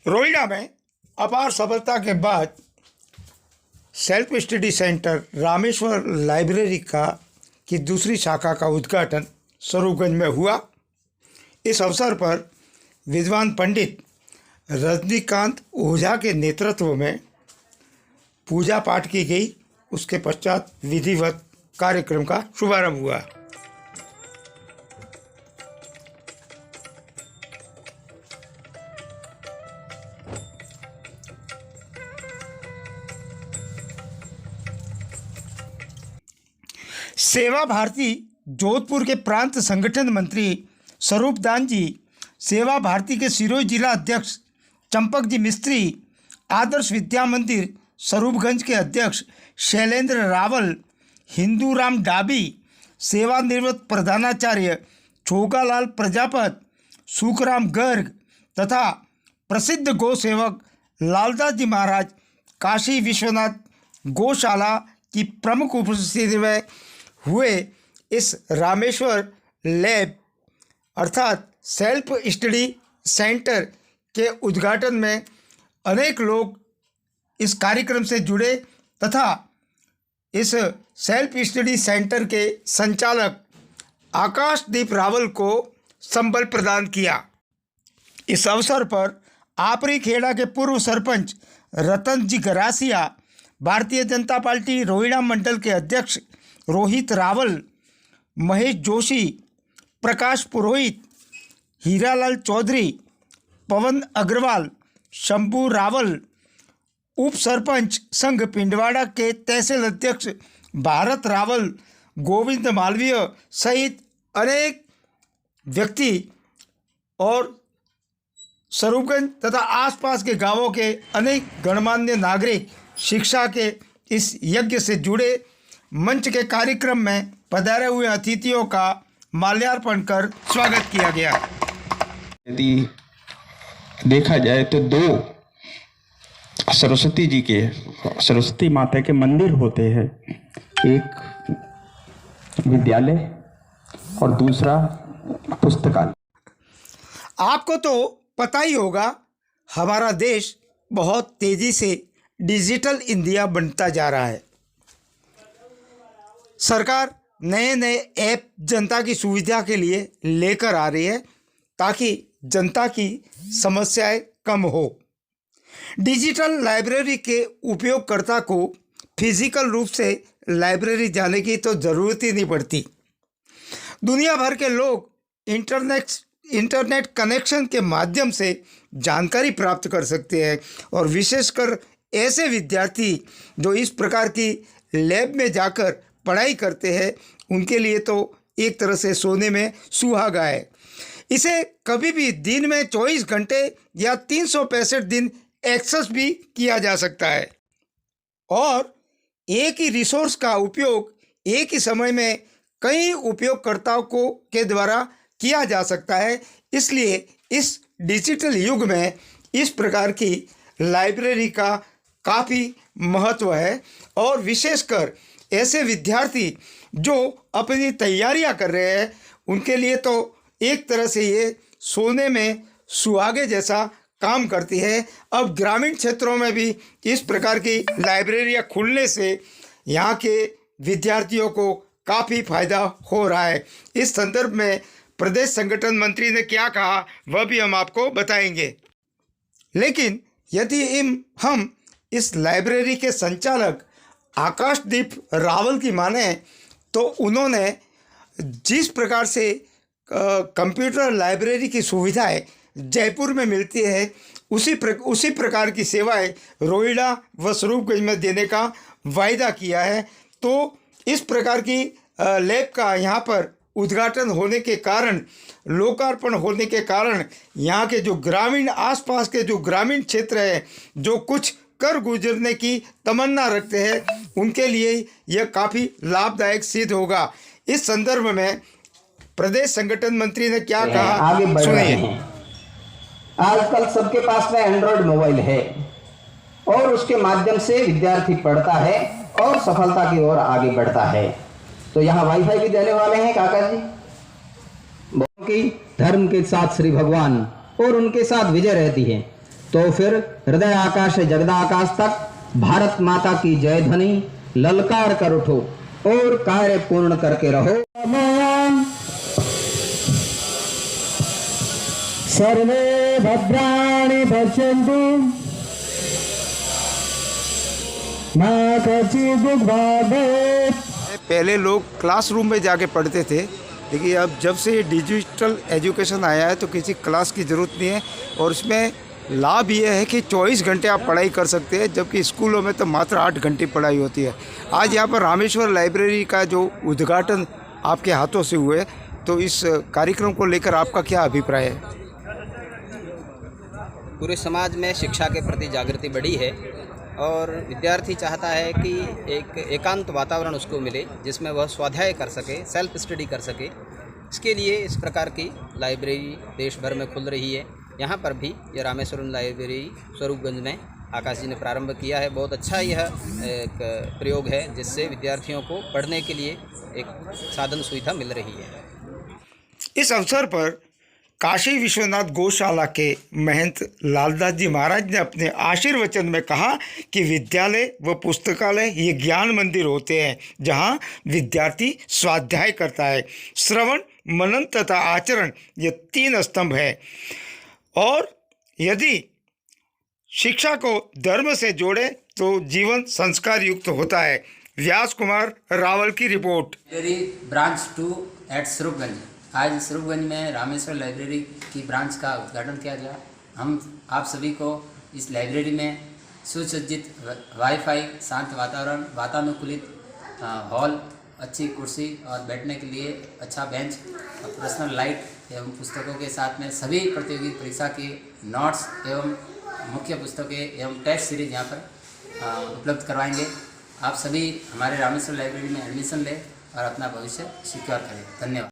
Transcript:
रोइडा में अपार सफलता के बाद self study centre Rameshwar library की दूसरी शाखा का उद्घाटन स्वरूपगंज में हुआ। इस अवसर पर विद्वान पंडित रजनीकांत ओझा के नेतृत्व में पूजा पाठ की गई। उसके पश्चात विधिवत कार्यक्रम का शुभारंभ हुआ। सेवा भारती जोधपुर के प्रांत संगठन मंत्री स्वरूपदान जी, सेवा भारती के सिरोही जिला अध्यक्ष चंपक जी मिस्त्री, आदर्श विद्या मंदिर स्वरूपगंज के अध्यक्ष शैलेंद्र रावल, हिंदू राम डाबी, सेवानिवृत्त प्रधानाचार्य छोगालाल प्रजापत, सुखराम गर्ग तथा प्रसिद्ध गौ सेवक लालदास जी महाराज काशी विश्वनाथ गौशाला की प्रमुख उपस्थिति में हुए इस रामेश्वर लैब अर्थात सेल्फ स्टडी सेंटर के उद्घाटन में अनेक लोग इस कार्यक्रम से जुड़े तथा इस सेल्फ स्टडी सेंटर के संचालक आकाशदीप रावल को संबल प्रदान किया। इस अवसर पर आपरी खेड़ा के पूर्व सरपंच रतन जी गरासिया, भारतीय जनता पार्टी रोहिड़ा मंडल के अध्यक्ष रोहित रावल, महेश जोशी, प्रकाश पुरोहित, हीरालाल चौधरी, पवन अग्रवाल, शंभू रावल, उप सरपंच संघ पिंडवाड़ा के तहसील अध्यक्ष भारत रावल, गोविंद मालवीय सहित अनेक व्यक्ति और स्वरूपगंज तथा आसपास के गांवों के अनेक गणमान्य नागरिक शिक्षा के इस यज्ञ से जुड़े। मंच के कार्यक्रम में पधारे हुए अतिथियों का माल्यार्पण कर स्वागत किया गया। यदि देखा जाए तो दो सरस्वती माता के मंदिर होते हैं, एक विद्यालय और दूसरा पुस्तकालय। आपको तो पता ही होगा, हमारा देश बहुत तेजी से डिजिटल इंडिया बनता जा रहा है। सरकार नए नए ऐप जनता की सुविधा के लिए लेकर आ रही है ताकि जनता की समस्याएं कम हो। डिजिटल लाइब्रेरी के उपयोगकर्ता को फिजिकल रूप से लाइब्रेरी जाने की तो ज़रूरत ही नहीं पड़ती। दुनिया भर के लोग इंटरनेट कनेक्शन के माध्यम से जानकारी प्राप्त कर सकते हैं और विशेषकर ऐसे विद्यार्थी जो इस प्रकार की लैब में जाकर पढ़ाई करते हैं, उनके लिए तो एक तरह से सोने में सुहागा है। इसे कभी भी दिन में 24 घंटे या 365 दिन एक्सेस भी किया जा सकता है और एक ही रिसोर्स का उपयोग एक ही समय में कई उपयोगकर्ताओं के द्वारा किया जा सकता है। इसलिए इस डिजिटल युग में इस प्रकार की लाइब्रेरी का काफ़ी महत्व है और विशेषकर ऐसे विद्यार्थी जो अपनी तैयारियां कर रहे हैं, उनके लिए तो एक तरह से ये सोने में सुहागे जैसा काम करती है। अब ग्रामीण क्षेत्रों में भी इस प्रकार की लाइब्रेरियां खुलने से यहाँ के विद्यार्थियों को काफ़ी फायदा हो रहा है। इस संदर्भ में प्रदेश संगठन मंत्री ने क्या कहा वह भी हम आपको बताएंगे। लेकिन यदि हम इस लाइब्रेरी के संचालक आकाशदीप रावल की माने तो उन्होंने जिस प्रकार से कंप्यूटर लाइब्रेरी की सुविधाएं जयपुर में मिलती है, उसी प्रकार की सेवाएं रोहिड़ा व स्वरूपगंज में देने का वायदा किया है। तो इस प्रकार की लैब का यहाँ पर उद्घाटन होने के कारण, लोकार्पण होने के कारण यहाँ के जो ग्रामीण आसपास के जो ग्रामीण क्षेत्र है, जो कुछ कर गुजरने की तमन्ना रखते हैं, उनके लिए यह काफ़ी लाभदायक सिद्ध होगा। इस संदर्भ में प्रदेश संगठन मंत्री ने क्या कहा, आगे बढ़ रहे हैं। आजकल सबके पास में एंड्रॉइड मोबाइल है और उसके माध्यम से विद्यार्थी पढ़ता है और सफलता की ओर आगे बढ़ता है। तो यहाँ वाईफाई भी देने वाले हैं काका जी। की धर्म के साथ श्री भगवान और उनके साथ विजय रहती है। तो फिर हृदय आकाश से जगदाकाश तक भारत माता की जय ध्वनि ललकार कर उठो और कार्य पूर्ण करके रहो। सर्वे भद्राणि पश्यन्तु मा कश्चित् दुःखभाग् भवेत्। पहले लोग क्लासरूम में जाके पढ़ते थे, लेकिन अब जब से ये डिजिटल एजुकेशन आया है तो किसी क्लास की ज़रूरत नहीं है। और इसमें लाभ ये है कि 24 घंटे आप पढ़ाई कर सकते हैं, जबकि स्कूलों में तो मात्र 8 घंटे पढ़ाई होती है। आज यहाँ पर रामेश्वर लाइब्रेरी का जो उद्घाटन आपके हाथों से हुए, तो इस कार्यक्रम को लेकर आपका क्या अभिप्राय है? पूरे समाज में शिक्षा के प्रति जागृति बढ़ी है और विद्यार्थी चाहता है कि एक एकांत वातावरण उसको मिले जिसमें वह स्वाध्याय कर सके, सेल्फ स्टडी कर सके। इसके लिए इस प्रकार की लाइब्रेरी देश भर में खुल रही है। यहाँ पर भी यह रामेश्वरम लाइब्रेरी स्वरूपगंज में आकाश जी ने प्रारंभ किया है। बहुत अच्छा यह एक प्रयोग है जिससे विद्यार्थियों को पढ़ने के लिए एक साधन सुविधा मिल रही है। इस अवसर पर काशी विश्वनाथ गौशाला के महंत लालदास जी महाराज ने अपने आशीर्वचन में कहा कि विद्यालय व पुस्तकालय ये ज्ञान मंदिर होते हैं, जहाँ विद्यार्थी स्वाध्याय करता है। श्रवण, मनन तथा आचरण ये 3 स्तंभ है और यदि शिक्षा को धर्म से जोड़े तो जीवन संस्कार युक्त होता है। व्यास कुमार रावल की रिपोर्ट। Library branch 2 at Swaroopganj. आज स्वरूपगंज में रामेश्वर लाइब्रेरी की ब्रांच का उद्घाटन किया गया। हम आप सभी को इस लाइब्रेरी में सुसज्जित वाईफाई, शांत वातावरण, वातानुकूलित हॉल, अच्छी कुर्सी और बैठने के लिए अच्छा बेंच, पर्सनल लाइट एवं पुस्तकों के साथ में सभी प्रतियोगी परीक्षा के नोट्स एवं मुख्य पुस्तकें एवं टेस्ट सीरीज यहाँ पर उपलब्ध करवाएंगे। आप सभी हमारे रामेश्वर लाइब्रेरी में एडमिशन लें और अपना भविष्य सिक्योर करें। धन्यवाद।